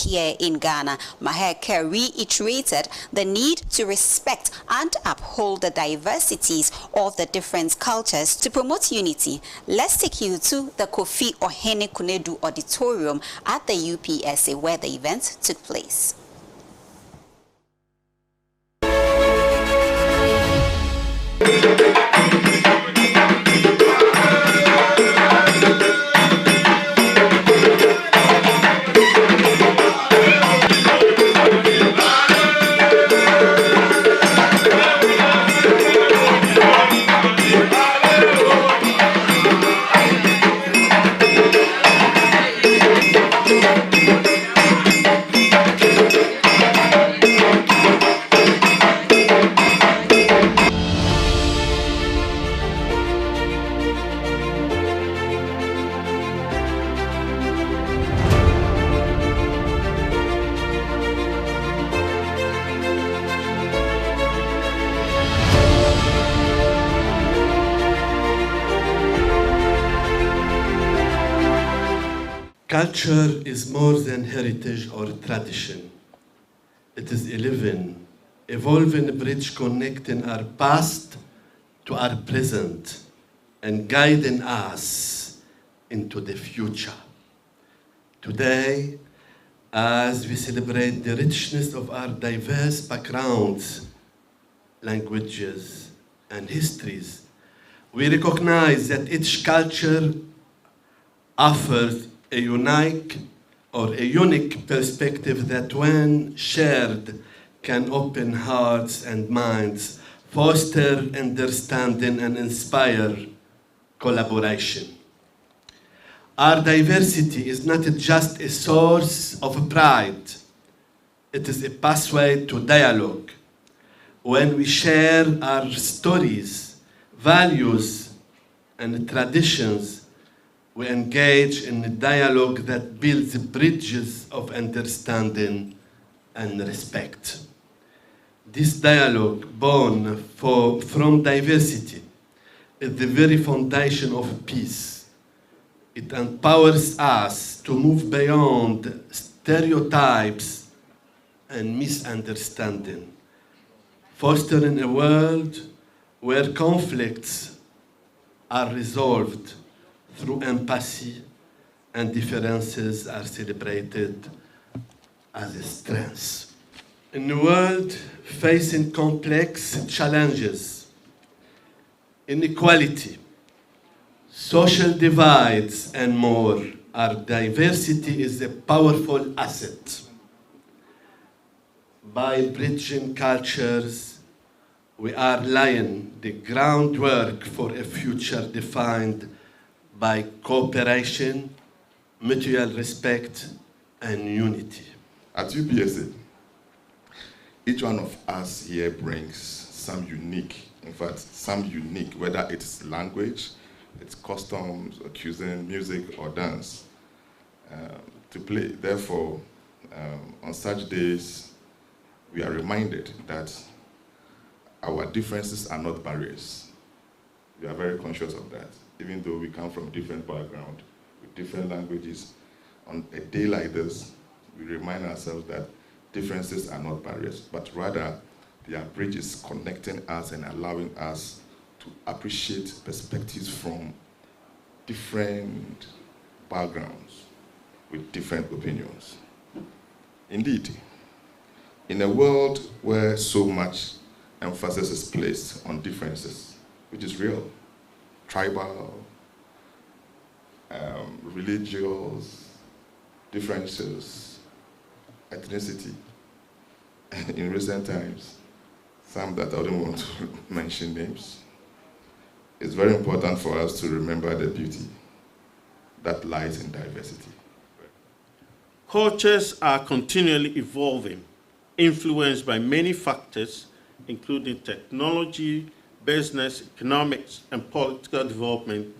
here in Ghana, Maher reiterated the need to respect and uphold the diversities of the different cultures to promote unity. Let's take you to the Kofi Ohene Kunedu Auditorium at the UPSA where the event took place. Culture is more than heritage or tradition. It is a living, evolving bridge connecting our past to our present and guiding us into the future. Today, as we celebrate the richness of our diverse backgrounds, languages, and histories, we recognize that each culture offers a unique perspective that, when shared, can open hearts and minds, foster understanding, and inspire collaboration. Our diversity is not just a source of pride, it is a pathway to dialogue. When we share our stories, values, and traditions, we engage in a dialogue that builds bridges of understanding and respect. This dialogue, born from diversity, is the very foundation of peace. It empowers us to move beyond stereotypes and misunderstanding, fostering a world where conflicts are resolved through empathy and differences are celebrated as strengths. In a world facing complex challenges, inequality, social divides, and more, our diversity is a powerful asset. By bridging cultures, we are laying the groundwork for a future defined by cooperation, mutual respect, and unity. At UPSA, each one of us here brings some unique, whether it's language, it's customs, or cuisine, music, or dance, to play. Therefore, on such days, we are reminded that our differences are not barriers. We are very conscious of that. Even though we come from different backgrounds, with different languages, on a day like this, we remind ourselves that differences are not barriers, but rather they are bridges connecting us and allowing us to appreciate perspectives from different backgrounds with different opinions. Indeed, in a world where so much emphasis is placed on differences, which is real, tribal, religious differences, ethnicity. In recent times, some that I don't want to mention names, it's very important for us to remember the beauty that lies in diversity. Cultures are continually evolving, influenced by many factors, including technology, business, economics, and political development,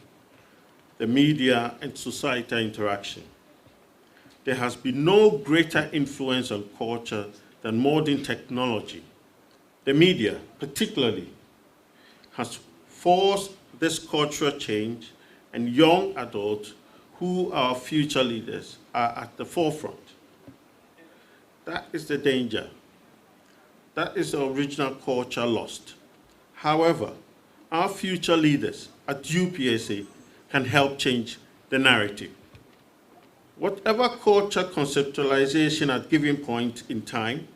the media, and societal interaction. There has been no greater influence on culture than modern technology. The media, particularly, has forced this cultural change, and young adults, who are future leaders, are at the forefront. That is the danger. That is the original culture lost. However, our future leaders at UPSA can help change the narrative. Whatever culture conceptualization at given point in time,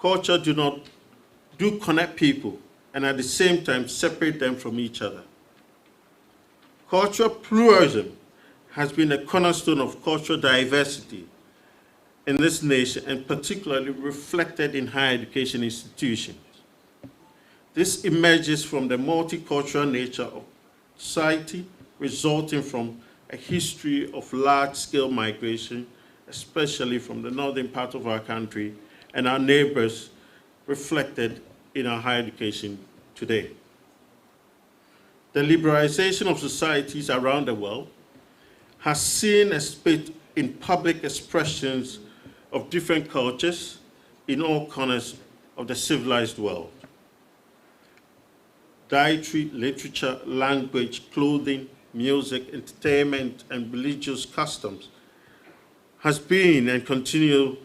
culture do connect people and at the same time separate them from each other. Cultural pluralism has been a cornerstone of cultural diversity in this nation and particularly reflected in higher education institutions. This emerges from the multicultural nature of society resulting from a history of large-scale migration, especially from the northern part of our country and our neighbors reflected in our higher education today. The liberalization of societies around the world has seen a spate in public expressions of different cultures in all corners of the civilized world. Dietary, literature, language, clothing, music, entertainment, and religious customs has been and continue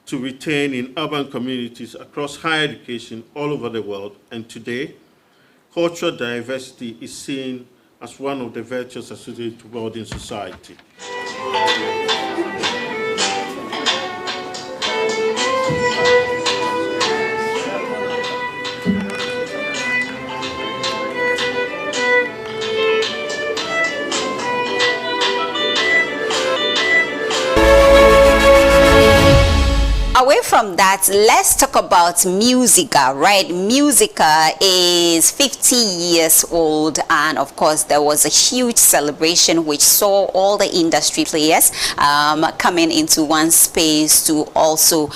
to retain in urban communities across higher education all over the world. And today, cultural diversity is seen as one of the virtues associated to modern society. Away from that, let's talk about Musica, right? Musica is 50 years old, and of course there was a huge celebration which saw all the industry players coming into one space to also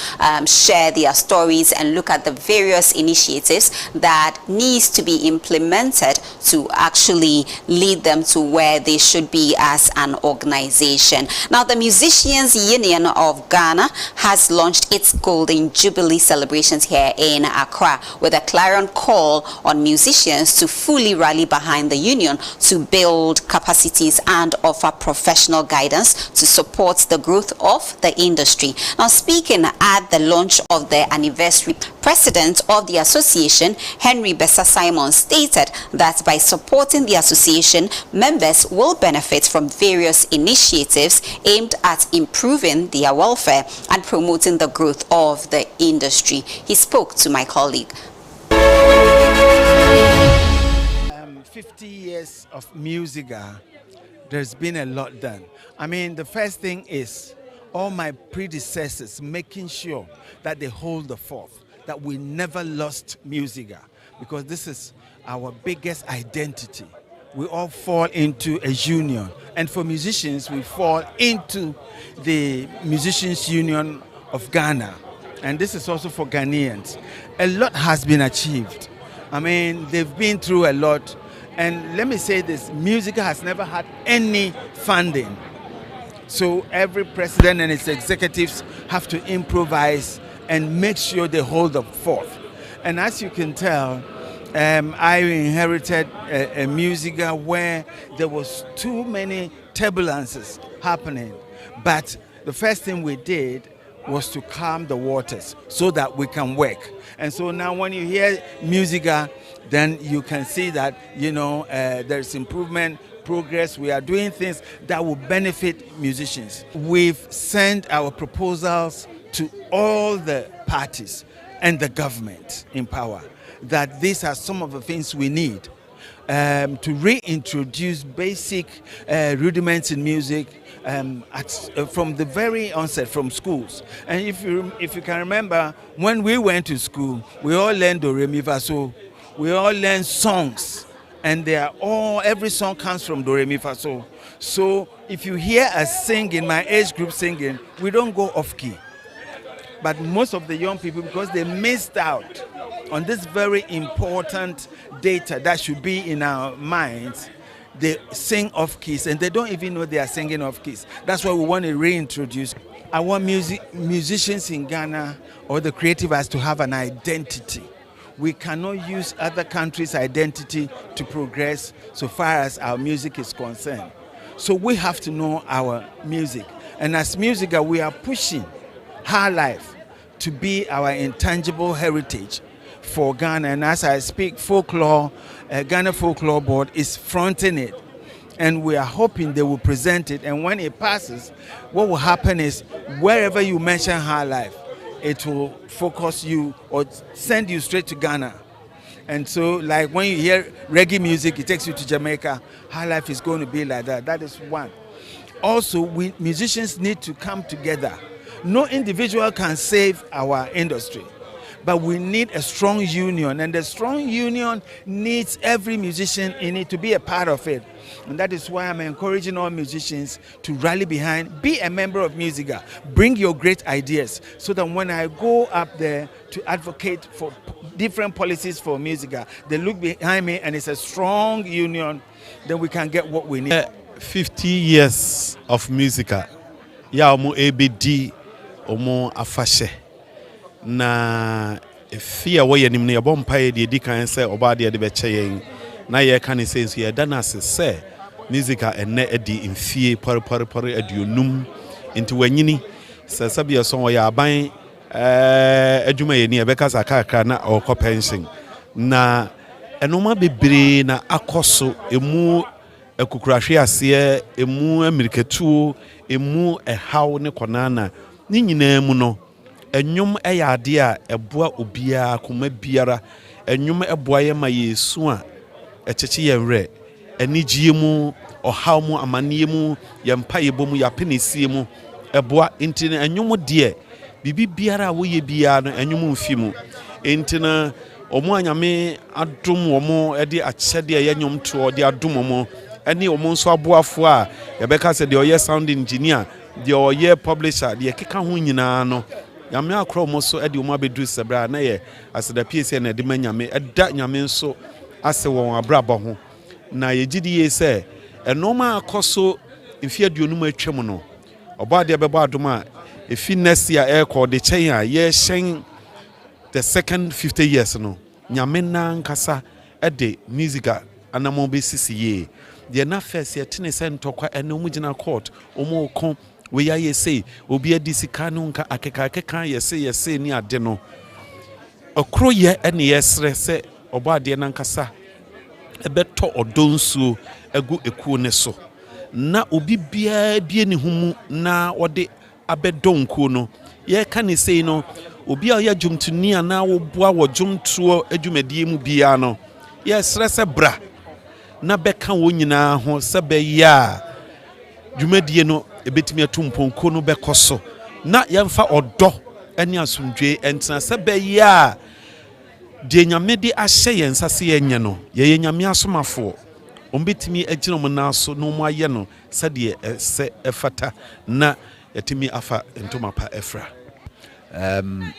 share their stories and look at the various initiatives that needs to be implemented to actually lead them to where they should be as an organization. Now, the Musicians Union of Ghana has launched its Golden Jubilee celebrations here in Accra with a clarion call on musicians to fully rally behind the union to build capacities and offer professional guidance to support the growth of the industry. Now, speaking at the launch of the anniversary, President of the association, Henry Bessa Simon, stated that by supporting the association, members will benefit from various initiatives aimed at improving their welfare and promoting the growth of the industry. He spoke to my colleague. 50 years of Musica, there's been a lot done. I mean, the first thing is all my predecessors making sure that they hold the fort, that we never lost Musica, because this is our biggest identity. We all fall into a union, and for musicians, we fall into the Musicians Union of Ghana, and this is also for Ghanaians. A lot has been achieved. I mean, they've been through a lot, and let me say this, Musica has never had any funding. So every president and its executives have to improvise and make sure they hold the fort. And as you can tell, I inherited a Musica where there was too many turbulences happening. But the first thing we did was to calm the waters so that we can work. And so now when you hear Musica, then you can see that, you know, there's improvement, progress. We are doing things that will benefit musicians. We've sent our proposals to all the parties and the government in power that these are some of the things we need to reintroduce basic rudiments in music from the very onset, from schools. And if you can remember, when we went to school, we all learned do, re, mi, fa, so. We all learned songs, and every song comes from do, re, mi, fa, so. So if you hear us singing, my age group singing, we don't go off key. But most of the young people, because they missed out on this very important data that should be in our minds, they sing off keys and they don't even know they are singing off keys. That's why we want to reintroduce. I want musicians in Ghana or the creative arts to have an identity. We cannot use other countries' identity to progress so far as our music is concerned. So we have to know our music. And as Musica, we are pushing high life to be our intangible heritage for Ghana. And as I speak, folklore, Ghana Folklore Board is fronting it. And we are hoping they will present it. And when it passes, what will happen is wherever you mention high life, it will focus you or send you straight to Ghana. And so, like when you hear reggae music, it takes you to Jamaica. High life is going to be like that. That is one. Also, we musicians need to come together. No individual can save our industry, but we need a strong union, and the strong union needs every musician in it to be a part of it. And that is why I'm encouraging all musicians to rally behind, be a member of Musica, bring your great ideas, so that when I go up there to advocate for different policies for Musica, they look behind me and it's a strong union, then we can get what we need. 50 years of Musica. Ya omo ABD, omo afashe. Na fia wo yenim ne yebompa ye de dikan se oba de beche yen na ye kan se so ye dana se Musica enne edi mfie par aduonum into wanyini se sabia so wo ya aban adwuma ye ni e beka sakaka na okọ pension na enoma bebre na akoso emu ekukurahwe ase emu amiriketu emu ehaw ne konana ni nyina mu no enyum eyade a eboa obia koma biara enyum eboa ye ma Yesu a echeche ye nre enigie mu ohaw mu amanie mu ye mpa ye bomu ya penesie mu eboa intine enyum de bibi biara wo ye bia no enyum mfi mu intina omo anyame adom omo ede achede ye nyum to de adom omo eni omo nso aboafo a ye beka se de oye sound engineer de oye publisher de keka ho nyina no nyame akro mo so ede omo abedu sebra na ye aseda PSN na de manyame eda nyame nso ase won abrabo ho na ye gidi ye se enoma akoso mfi aduonum atwam no oba de bebo adom a efi next year air call the chain a ye shen the second 50 years no nyame na nkasa ede Musica anamo be sisiye de na first ye tene se ntokwa ene omu gina court omu kon we ya ye say obi adi sika no nka akeka ye say ni ade no okro ye ene ye sre se oba de na nkasa ebeto odonsuo egu ekuo ne so na obi bia bie ne humu na ode abedonkuo no ye ka ne sei no obi a ye dwumtuni ana wo boa wo dwumtuo adwumadie mu bia no ye sre se bra na beka wo nyina ho se be ya dwumadie no ebetimi atumponko no bekoso na yemfa odo ene asomdwe entena se be ya de nyame de ahye yensase yenye no ye nyame asomafo ombetimi agina mo naso no mo aye no se de se efata na yetimi afa entomapa efra.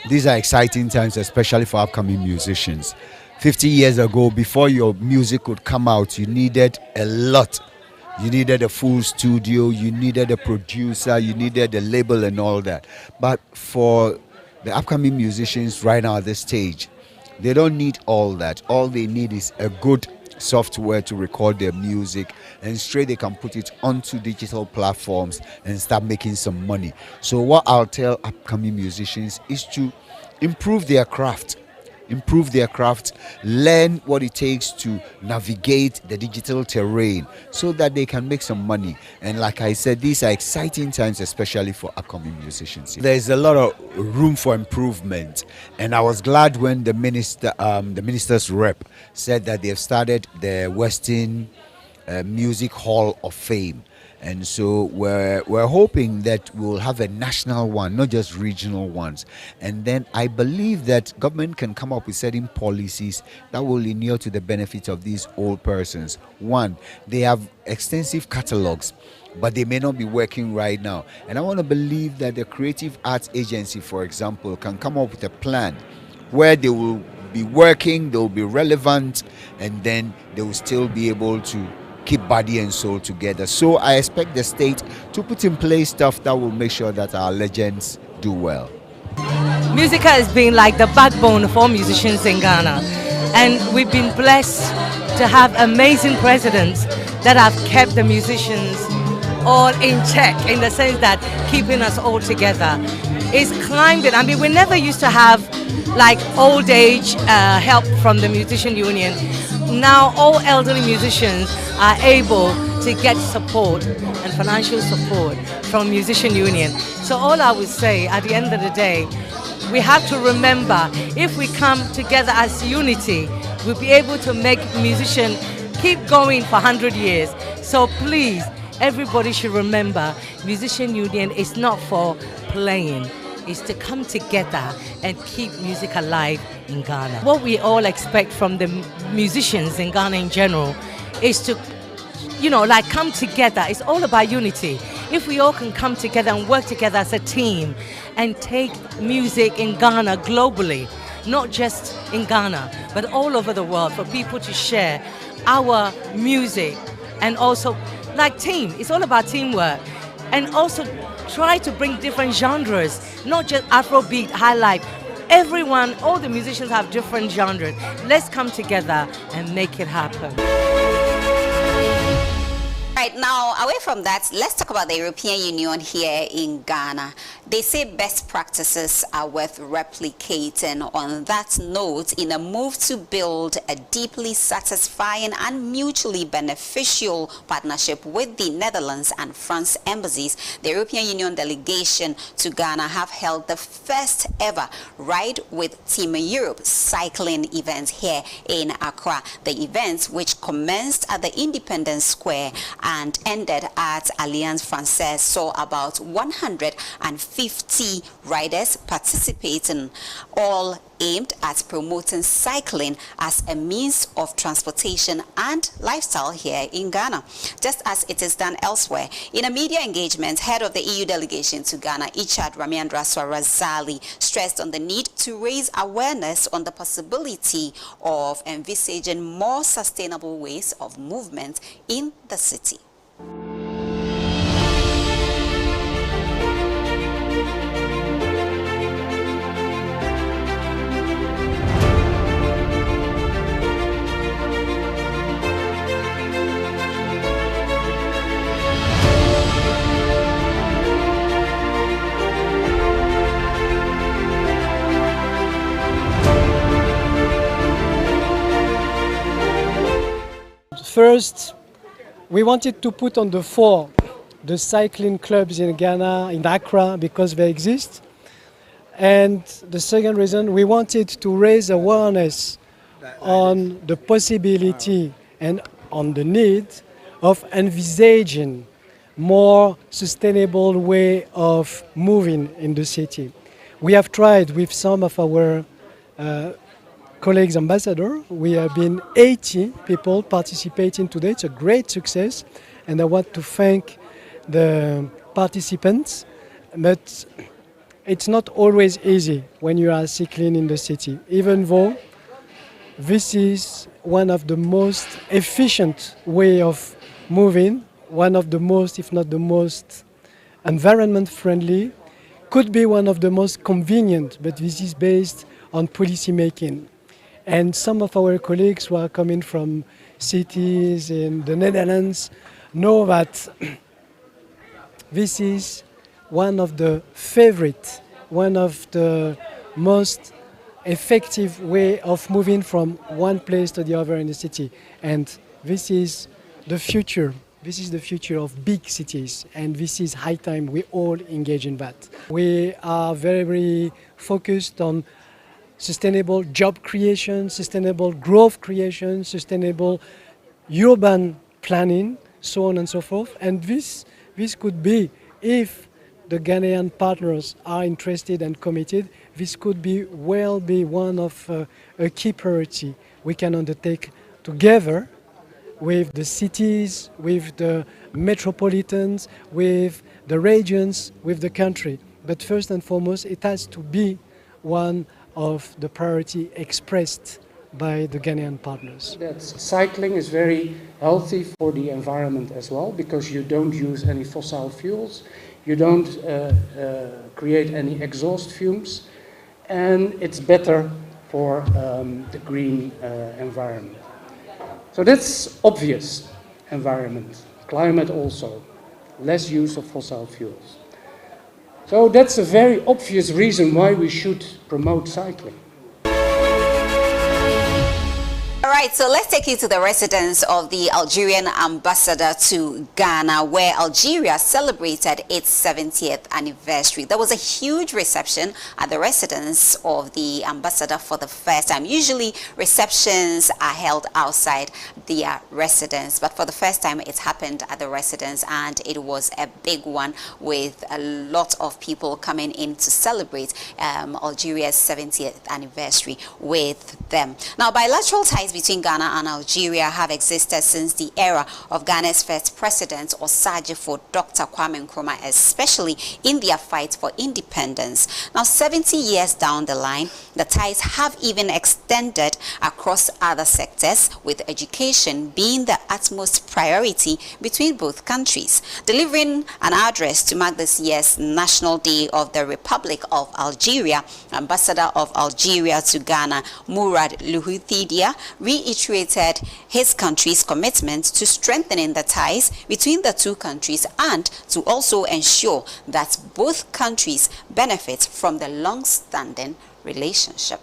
These are exciting times, especially for upcoming musicians. 50 years ago, before your music could come out, you needed a lot. You needed a full studio, you needed a producer, you needed a label and all that. But for the upcoming musicians right now at this stage, they don't need all that. All they need is a good software to record their music, and straight they can put it onto digital platforms and start making some money. So what I'll tell upcoming musicians is to improve their craft, learn what it takes to navigate the digital terrain so that they can make some money. And like I said, these are exciting times, especially for upcoming musicians. There's a lot of room for improvement, and I was glad when the minister's rep said that they've started the Western Music Hall of Fame. And so we're hoping that we'll have a national one, not just regional ones. And then I believe that government can come up with certain policies that will inure to the benefit of these old persons. One, they have extensive catalogs, but they may not be working right now. And I want to believe that the Creative Arts Agency, for example, can come up with a plan where they will be working, they will be relevant, and then they will still be able to keep body and soul together. So I expect the state to put in place stuff that will make sure that our legends do well. Musica has been like the backbone of all musicians in Ghana, and we've been blessed to have amazing presidents that have kept the musicians all in check, in the sense that keeping us all together. is climbed it. I mean, we never used to have like old age help from the musician union. Now all elderly musicians are able to get support and financial support from musician union. So all I would say at the end of the day, we have to remember, if we come together as unity, we'll be able to make musicians keep going for 100 years. So please, everybody should remember, musician union is not for playing. It's to come together and keep music alive in Ghana. What we all expect from the musicians in Ghana in general is to, like come together. It's all about unity. If we all can come together and work together as a team and take music in Ghana globally, not just in Ghana, but all over the world, for people to share our music, and also like team. It's all about teamwork. And also try to bring different genres, not just Afrobeat, high life. Everyone, all the musicians have different genres. Let's come together and make it happen. Right now, away from that, let's talk about the European Union here in Ghana. They say best practices are worth replicating. On that note, in a move to build a deeply satisfying and mutually beneficial partnership with the Netherlands and France embassies, the European Union delegation to Ghana have held the first ever Ride with Team Europe cycling event here in Accra. The event, which commenced at the Independence Square and ended at Alliance Francaise, saw about 150 riders participating, all aimed at promoting cycling as a means of transportation and lifestyle here in Ghana, just as it is done elsewhere. In a media engagement, head of the EU delegation to Ghana, Ichad Ramiandraswarazali, stressed on the need to raise awareness on the possibility of envisaging more sustainable ways of movement in the city. First, we wanted to put on the fore the cycling clubs in Ghana, in Accra, because they exist. And the second reason, we wanted to raise awareness on the possibility and on the need of envisaging more sustainable way of moving in the city. We have tried with some of our colleagues ambassadors. We have been 80 people participating today. It's a great success, and I want to thank the participants. But it's not always easy when you are cycling in the city, even though this is one of the most efficient way of moving, one of the most, if not the most, environment friendly, could be one of the most convenient, but this is based on policy making. And some of our colleagues who are coming from cities in the Netherlands know that this is one of the favorite, one of the most effective way of moving from one place to the other in the city. And this is the future. This is the future of big cities, and this is high time we all engage in that. We are very focused on sustainable job creation, sustainable growth creation, sustainable urban planning, so on and so forth. And this could be, if the Ghanaian partners are interested and committed, this could be one of a key priority we can undertake together with the cities, with the metropolitans, with the regions, with the country. But first and foremost, it has to be one of the priority expressed by the Ghanaian partners. That cycling is very healthy for the environment as well, because you don't use any fossil fuels, you don't create any exhaust fumes, and it's better for the green environment. So that's obvious. Environment, climate also, less use of fossil fuels. So that's a very obvious reason why we should promote cycling. All right, so let's take you to the residence of the Algerian ambassador to Ghana, where Algeria celebrated its 70th anniversary. There was a huge reception at the residence of the ambassador for the first time. Usually, receptions are held outside their residence, but for the first time, it happened at the residence, and it was a big one with a lot of people coming in to celebrate Algeria's 70th anniversary with them. Now, bilateral ties between Ghana and Algeria have existed since the era of Ghana's first president, Osajifo Dr. Kwame Nkrumah, especially in their fight for independence. Now, 70 years down the line, the ties have even extended across other sectors, with education being the utmost priority between both countries. Delivering an address to mark this year's National Day of the Republic of Algeria, Ambassador of Algeria to Ghana, Mourad Louhoutidia, reiterated his country's commitment to strengthening the ties between the two countries and to also ensure that both countries benefit from the long-standing relationship.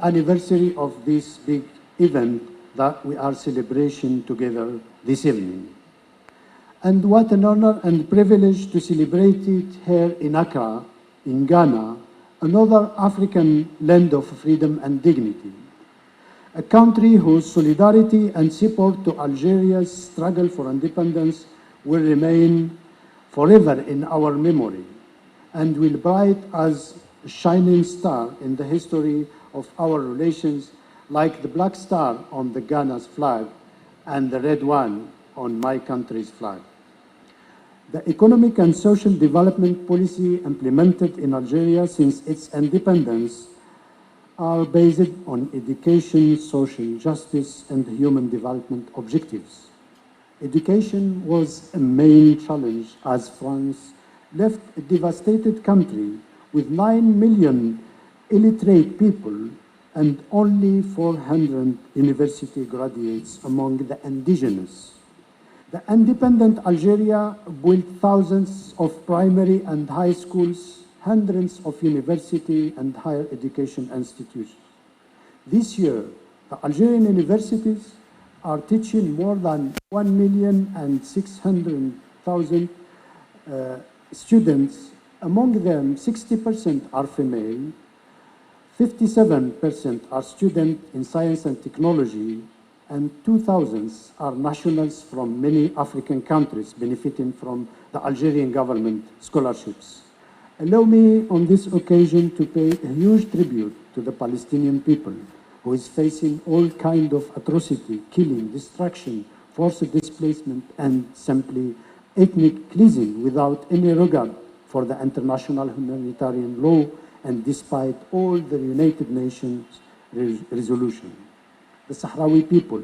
Anniversary of this big event that we are celebrating together this evening. And what an honor and privilege to celebrate it here in Accra, in Ghana, another African land of freedom and dignity. A country whose solidarity and support to Algeria's struggle for independence will remain forever in our memory and will bright as a shining star in the history of our relations, like the black star on the Ghana's flag and the red one on my country's flag. The economic and social development policy implemented in Algeria since its independence are based on education, social justice, and human development objectives. Education was a main challenge as France left a devastated country with 9 million illiterate people and only 400 university graduates among the indigenous. The independent Algeria built thousands of primary and high schools, hundreds of university and higher education institutions. This year, the Algerian universities are teaching more than 1,600,000 students. Among them, 60% are female, 57% are students in science and technology, and 2,000 are nationals from many African countries benefiting from the Algerian government scholarships. Allow me on this occasion to pay a huge tribute to the Palestinian people, who is facing all kinds of atrocity, killing, destruction, forced displacement, and simply ethnic cleansing without any regard for the international humanitarian law and despite all the United Nations resolution. The Sahrawi people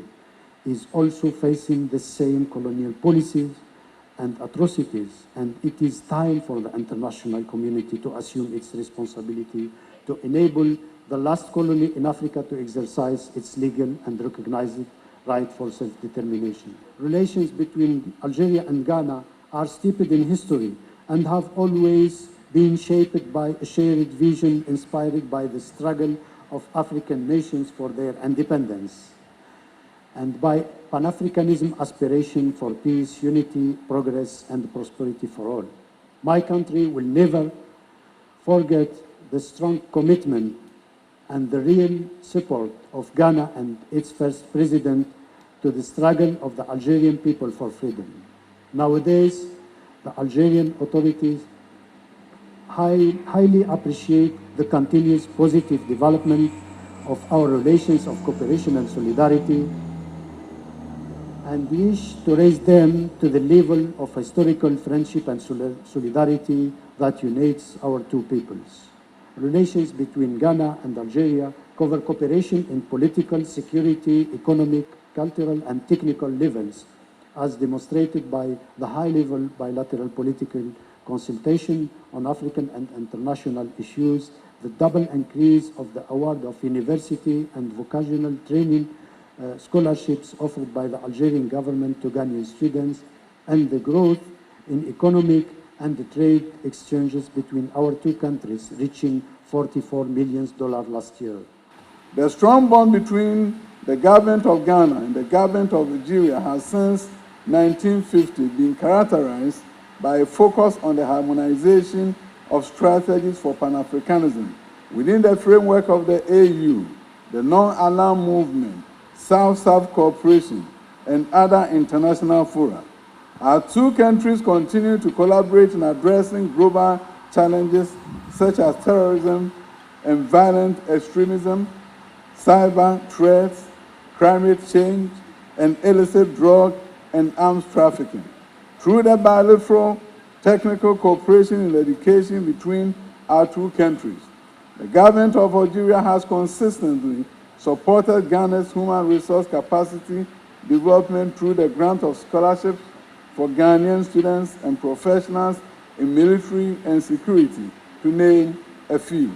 is also facing the same colonial policies and atrocities, and it is time for the international community to assume its responsibility to enable the last colony in Africa to exercise its legal and recognized right for self-determination. Relations between Algeria and Ghana are steeped in history and have always been shaped by a shared vision inspired by the struggle of African nations for their independence. and by Pan-Africanism aspiration for peace, unity, progress, and prosperity for all. My country will never forget the strong commitment and the real support of Ghana and its first president to the struggle of the Algerian people for freedom. Nowadays, the Algerian authorities highly appreciate the continuous positive development of our relations of cooperation and solidarity, and wish to raise them to the level of historical friendship and solidarity that unites our two peoples. Relations between Ghana and Algeria cover cooperation in political, security, economic, cultural, and technical levels, as demonstrated by the high-level bilateral political consultation on African and international issues, the double increase of the award of university and vocational training scholarships offered by the Algerian government to Ghanaian students, and the growth in economic and trade exchanges between our two countries, reaching $44 million last year. The strong bond between the government of Ghana and the government of Algeria has since 1950 been characterized by a focus on the harmonization of strategies for Pan-Africanism within the framework of the AU, the Non-Aligned Movement, South-South Cooperation, and other international fora. Our two countries continue to collaborate in addressing global challenges such as terrorism and violent extremism, cyber threats, climate change, and illicit drug and arms trafficking. Through the bilateral technical cooperation in education between our two countries, the government of Algeria has consistently supported Ghana's human resource capacity development through the grant of scholarships for Ghanaian students and professionals in military and security, to name a few.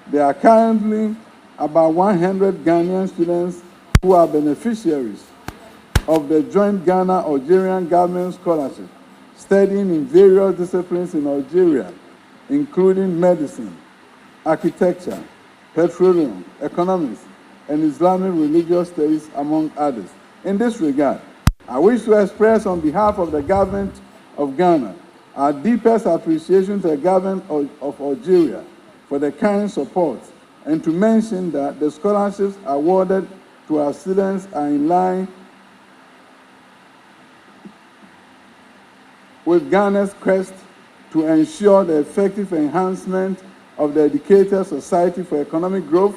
There are currently about 100 Ghanaian students who are beneficiaries of the joint Ghana-Algerian government scholarship, studying in various disciplines in Algeria, including medicine, architecture, petroleum, economics, and Islamic religious studies, among others. In this regard, I wish to express on behalf of the government of Ghana our deepest appreciation to the government of Algeria for the kind support, and to mention that the scholarships awarded to our students are in line with Ghana's quest to ensure the effective enhancement of the educated society for economic growth,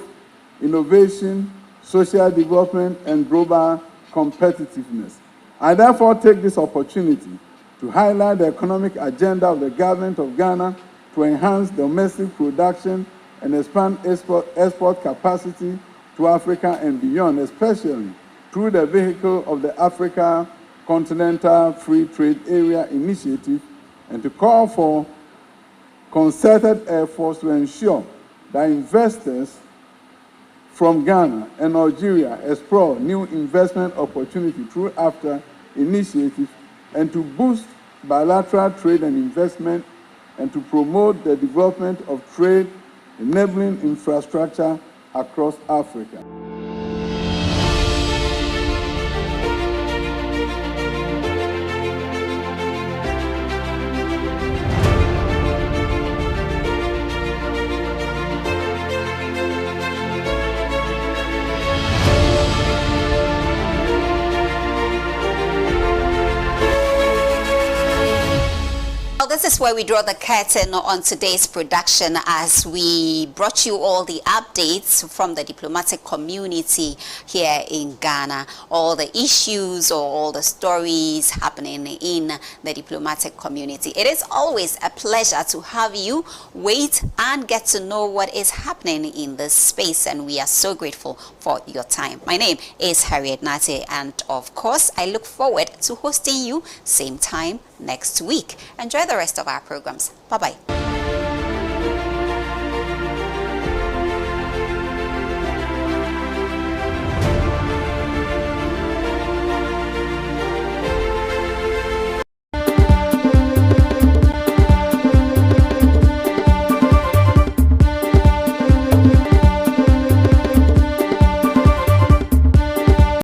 innovation, social development, and global competitiveness. I therefore take this opportunity to highlight the economic agenda of the government of Ghana to enhance domestic production and expand export capacity to Africa and beyond, especially through the vehicle of the Africa Continental Free Trade Area Initiative, and to call for concerted efforts to ensure that investors from Ghana and Algeria explore new investment opportunities through AFTA initiatives, and to boost bilateral trade and investment, and to promote the development of trade enabling infrastructure across Africa. This is where we draw the curtain on today's production, as we brought you all the updates from the diplomatic community here in Ghana, all the issues or all the stories happening in the diplomatic community. It is always a pleasure to have you wait and get to know what is happening in this space, and we are so grateful for your time. My name is Harriet Nartey, and of course I look forward to hosting you same time next week. Enjoy the rest of our programs. Bye-bye.